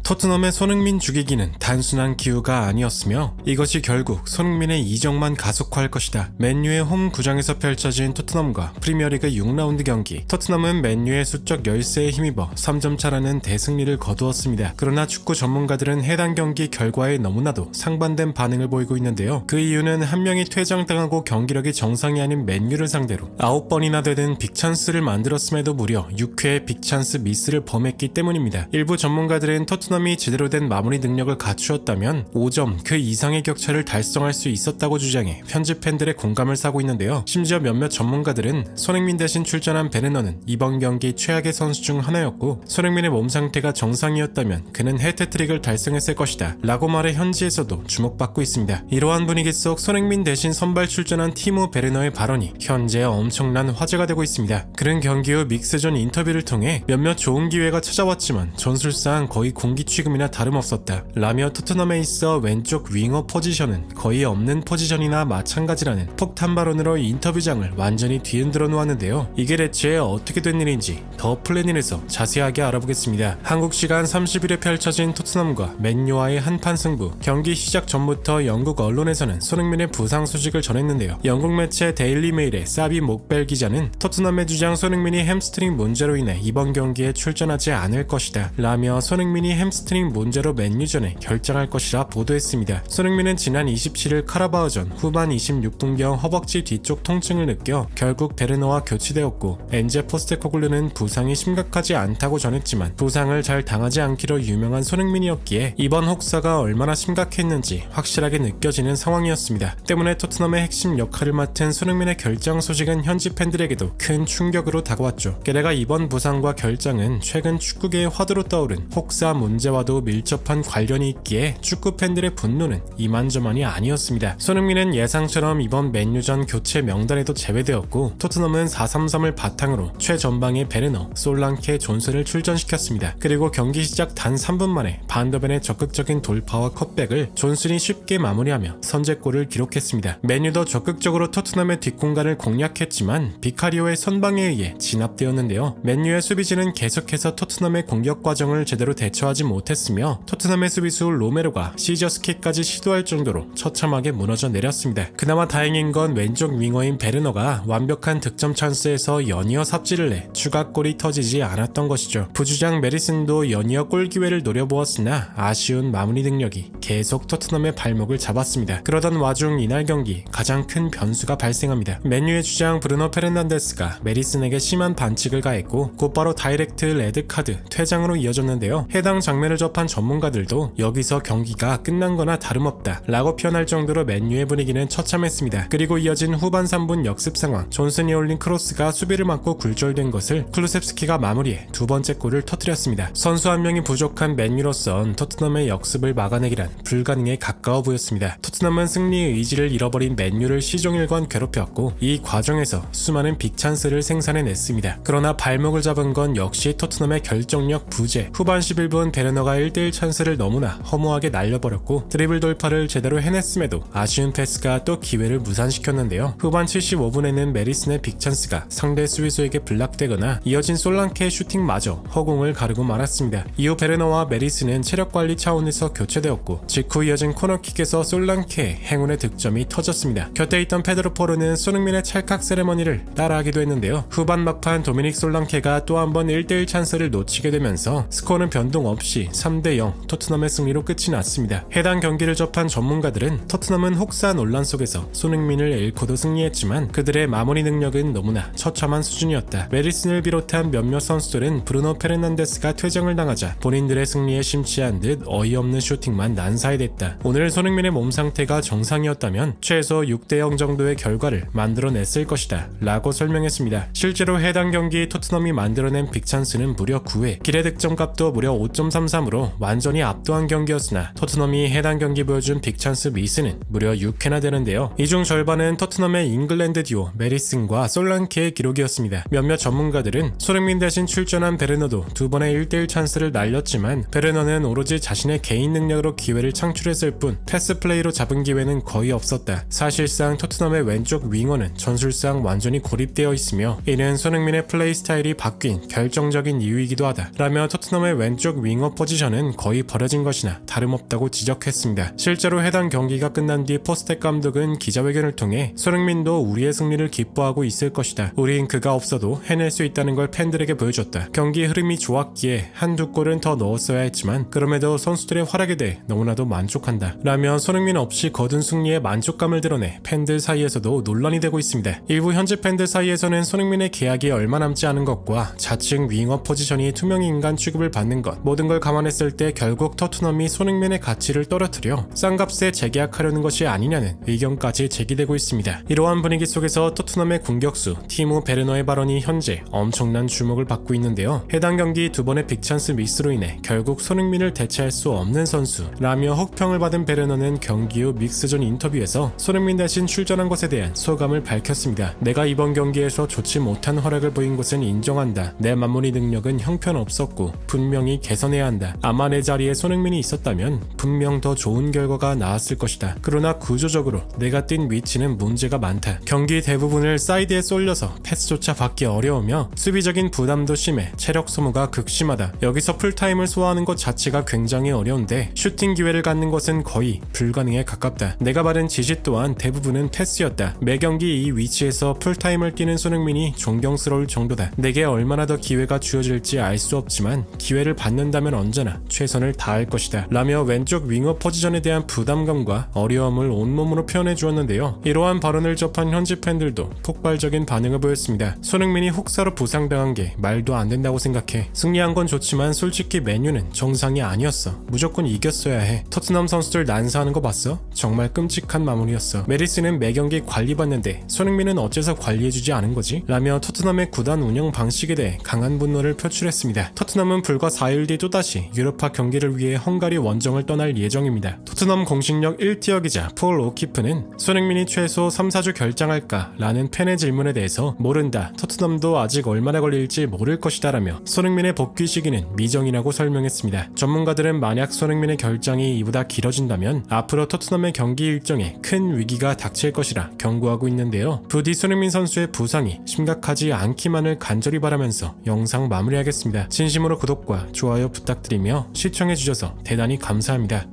토트넘의 손흥민 죽이기는 단순한 기우가 아니었으며 이것이 결국 손흥민의 이적만 가속화할 것이다. 맨유의 홈 구장에서 펼쳐진 토트넘과 프리미어리그 6라운드 경기. 토트넘은 맨유의 수적 열세에 힘입어 3점 차라는 대승리를 거두었습니다. 그러나 축구 전문가들은 해당 경기 결과에 너무나도 상반된 반응을 보이고 있는데요. 그 이유는 한 명이 퇴장당하고 경기력이 정상이 아닌 맨유를 상대로 9번이나 되는 빅찬스를 만들었음에도 무려 6회의 빅찬스 미스를 범했기 때문입니다. 일부 전문가들은 토트넘이 제대로 된 마무리 능력을 갖추었다면 5점 그 이상의 격차를 달성할 수 있었다고 주장해 현지 팬들의 공감을 사고 있는데요. 심지어 몇몇 전문가들은 손흥민 대신 출전한 베르너는 이번 경기 최악의 선수 중 하나였고 손흥민의 몸 상태가 정상이었다면 그는 해트트릭을 달성했을 것이다 라고 말해 현지에서도 주목받고 있습니다. 이러한 분위기 속 손흥민 대신 선발 출전한 티모 베르너의 발언이 현재 엄청난 화제가 되고 있습니다. 그는 경기 후 믹스존 인터뷰를 통해 몇몇 좋은 기회가 찾아왔지만 전술상 거의 공기 취급이나 다름없었다 라며 토트넘에 있어 왼쪽 윙어 포지션은 거의 없는 포지션이나 마찬가지라는 폭탄 발언으로 인터뷰장을 완전히 뒤흔들어 놓았는데요. 이게 대체 어떻게 된 일인지 더 플래닛에서 자세하게 알아보겠습니다. 한국 시간 30일에 펼쳐진 토트넘과 맨유와의 한판 승부. 경기 시작 전부터 영국 언론에서는 손흥민의 부상 소식을 전했는데요. 영국 매체 데일리 메일의 사비 목벨 기자는 토트넘의 주장 손흥민이 햄스트링 문제로 인해 이번 경기에 출전하지 않을 것이다 라며 손흥민이 햄스트링 문제로 맨유전에 결장할 것이라 보도했습니다. 손흥민은 지난 27일 카라바오전 후반 26분경 허벅지 뒤쪽 통증을 느껴 결국 베르너와 교체되었고 엔제 포스테코글루는 부상이 심각하지 않다고 전했지만 부상을 잘 당하지 않기로 유명한 손흥민이었기에 이번 혹사가 얼마나 심각했는지 확실하게 느껴지는 상황이었습니다. 때문에 토트넘의 핵심 역할을 맡은 손흥민의 결장 소식은 현지 팬들에게도 큰 충격으로 다가왔죠. 게다가 이번 부상과 결장은 최근 축구계의 화두로 떠오른 혹사 문제와도 밀접한 관련이 있기에 축구 팬들의 분노는 이만저만이 아니었습니다. 손흥민은 예상처럼 이번 맨유전 교체 명단에도 제외되었고 토트넘은 4-3-3을 바탕으로 최전방의 베르너, 솔랑케, 존슨을 출전시켰습니다. 그리고 경기 시작 단 3분 만에 반더벤의 적극적인 돌파와 컷백을 존슨이 쉽게 마무리하며 선제골을 기록했습니다. 맨유도 적극적으로 토트넘의 뒷공간을 공략했지만 비카리오의 선방에 의해 진압되었는데요. 맨유의 수비진은 계속해서 토트넘의 공격 과정을 제대로 대처하지 못했으며 토트넘의 수비수 로메로가 시저스킥까지 시도할 정도로 처참하게 무너져 내렸습니다. 그나마 다행인 건 왼쪽 윙어인 베르너가 완벽한 득점 찬스에서 연이어 삽질을 내 추가골이 터지지 않았던 것이죠. 부주장 메리슨도 연이어 골 기회를 노려보았으나 아쉬운 마무리 능력이 계속 토트넘의 발목을 잡았습니다. 그러던 와중 이날 경기 가장 큰 변수가 발생합니다. 맨유의 주장 브루노 페르난데스가 메리슨에게 심한 반칙을 가했고 곧바로 다이렉트 레드카드 퇴장으로 이어졌는데요. 해당 장면을 접한 전문가들도 여기서 경기가 끝난 거나 다름없다 라고 표현할 정도로 맨유의 분위기는 처참했습니다. 그리고 이어진 후반 3분 역습 상황. 존슨이 올린 크로스가 수비를 막고 굴절된 것을 클루셉스키가 마무리해 두 번째 골을 터뜨렸습니다. 선수 한 명이 부족한 맨유로선 토트넘의 역습을 막아내기란 불가능에 가까워 보였습니다. 토트넘은 승리의 의지를 잃어버린 맨유를 시종일관 괴롭혔고 이 과정에서 수많은 빅찬스를 생산해냈습니다. 그러나 발목을 잡은 건 역시 토트넘의 결정력 부재. 후반 11분 베르너가 1대1 찬스를 너무나 허무하게 날려버렸고 드리블 돌파를 제대로 해냈음에도 아쉬운 패스가 또 기회를 무산시켰는데요. 후반 75분에는 메리슨의 빅찬스가 상대 수비수에게 블락되거나 이어진 솔랑케의 슈팅마저 허공을 가르고 말았습니다. 이후 베르너와 메리슨은 체력관리 차원에서 교체되었고 직후 이어진 코너킥에서 솔랑케의 행운의 득점이 터졌습니다. 곁에 있던 페드로 포르는 손흥민의 찰칵 세레머니를 따라하기도 했는데요. 후반 막판 도미닉 솔랑케가 또 한 번 1대1 찬스를 놓치게 되면서 스코어는 변동 없이 3대0 토트넘의 승리로 끝이 났습니다. 해당 경기를 접한 전문가들은 토트넘은 혹사 논란 속에서 손흥민을 잃고도 승리했지만 그들의 마무리 능력은 너무나 처참한 수준이었다. 메리슨을 비롯한 몇몇 선수들은 브루노 페르난데스가 퇴장을 당하자 본인들의 승리에 심취한 듯 어이없는 슈팅만 난사해댔다. 오늘 손흥민의 몸 상태가 정상이었다면 최소 6대0 정도의 결과를 만들어냈을 것이다 라고 설명했습니다. 실제로 해당 경기 토트넘이 만들어낸 빅찬스는 무려 9회, 기대 득점값도 무려 5.33으로 완전히 압도한 경기였으나 토트넘이 해당 경기 보여준 빅찬스 미스는 무려 6회나 되는데요. 이 중 절반은 토트넘의 잉글랜드 듀오 메리슨과 솔랑케의 기록이었습니다. 몇몇 전문가들은 손흥민 대신 출전한 베르너도 두 번의 1대1 찬스를 날렸지만 베르너는 오로지 자신의 개인 능력으로 기회를 창출했을 뿐 패스 플레이로 잡은 기회는 거의 없었다. 사실상 토트넘의 왼쪽 윙어는 전술상 완전히 고립되어 있으며 이는 손흥민의 플레이 스타일이 바뀐 결정적인 이유이기도 하다 라며 토트넘의 왼쪽 윙어 윙어 포지션은 거의 버려진 것이나 다름없다고 지적했습니다. 실제로 해당 경기가 끝난 뒤 포스텍 감독은 기자회견을 통해 손흥민도 우리의 승리를 기뻐하고 있을 것이다. 우린 그가 없어도 해낼 수 있다는 걸 팬들에게 보여줬다. 경기 흐름이 좋았기에 한두 골은 더 넣었어야 했지만 그럼에도 선수들의 활약에 대해 너무나도 만족한다. 라며 손흥민 없이 거둔 승리에 만족감을 드러내 팬들 사이에서도 논란이 되고 있습니다. 일부 현지 팬들 사이에서는 손흥민의 계약이 얼마 남지 않은 것과 자칭 윙어 포지션이 투명인간 취급을 받는 것, 모든 걸 감안했을 때 결국 토트넘이 손흥민의 가치를 떨어뜨려 싼 값에 재계약하려는 것이 아니냐는 의견까지 제기되고 있습니다. 이러한 분위기 속에서 토트넘의 공격수 티모 베르너의 발언이 현재 엄청난 주목을 받고 있는데요. 해당 경기 두 번의 빅찬스 미스로 인해 결국 손흥민을 대체할 수 없는 선수라며 혹평을 받은 베르너는 경기 후 믹스존 인터뷰에서 손흥민 대신 출전한 것에 대한 소감을 밝혔습니다. 내가 이번 경기에서 좋지 못한 활약을 보인 것은 인정한다. 내 마무리 능력은 형편없었고 분명히 개선해야 한다. 아마 내 자리에 손흥민이 있었다면 분명 더 좋은 결과가 나왔을 것이다. 그러나 구조적으로 내가 뛴 위치는 문제가 많다. 경기 대부분을 사이드에 쏠려서 패스조차 받기 어려우며 수비적인 부담도 심해 체력 소모가 극심하다. 여기서 풀타임을 소화하는 것 자체가 굉장히 어려운데 슈팅 기회를 갖는 것은 거의 불가능에 가깝다. 내가 받은 지시 또한 대부분은 패스였다. 매 경기 이 위치에서 풀타임을 뛰는 손흥민이 존경스러울 정도다. 내게 얼마나 더 기회가 주어질지 알 수 없지만 기회를 받는다면 언제나 최선을 다할 것이다. 라며 왼쪽 윙어 포지션에 대한 부담감과 어려움을 온몸으로 표현해 주었는데요. 이러한 발언을 접한 현지 팬들도 폭발적인 반응을 보였습니다. 손흥민이 혹사로 부상당한 게 말도 안 된다고 생각해. 승리한 건 좋지만 솔직히 맨유는 정상이 아니었어. 무조건 이겼어야 해. 토트넘 선수들 난사하는 거 봤어? 정말 끔찍한 마무리였어. 메리스는 매 경기 관리받는데 손흥민은 어째서 관리해주지 않은 거지? 라며 토트넘의 구단 운영 방식에 대해 강한 분노를 표출했습니다. 토트넘은 불과 4일 뒤 또다시 유럽파 경기를 위해 헝가리 원정을 떠날 예정입니다. 토트넘 공식력 1티어 기자 폴 오키프는 손흥민이 최소 3-4주 결장할까? 라는 팬의 질문에 대해서 모른다. 토트넘도 아직 얼마나 걸릴지 모를 것이다 라며 손흥민의 복귀 시기는 미정이라고 설명했습니다. 전문가들은 만약 손흥민의 결장이 이보다 길어진다면 앞으로 토트넘의 경기 일정에 큰 위기가 닥칠 것이라 경고하고 있는데요. 부디 손흥민 선수의 부상이 심각하지 않기만을 간절히 바라면서 영상 마무리하겠습니다. 진심으로 구독과 좋아요 부탁드리며 시청해주셔서 대단히 감사합니다.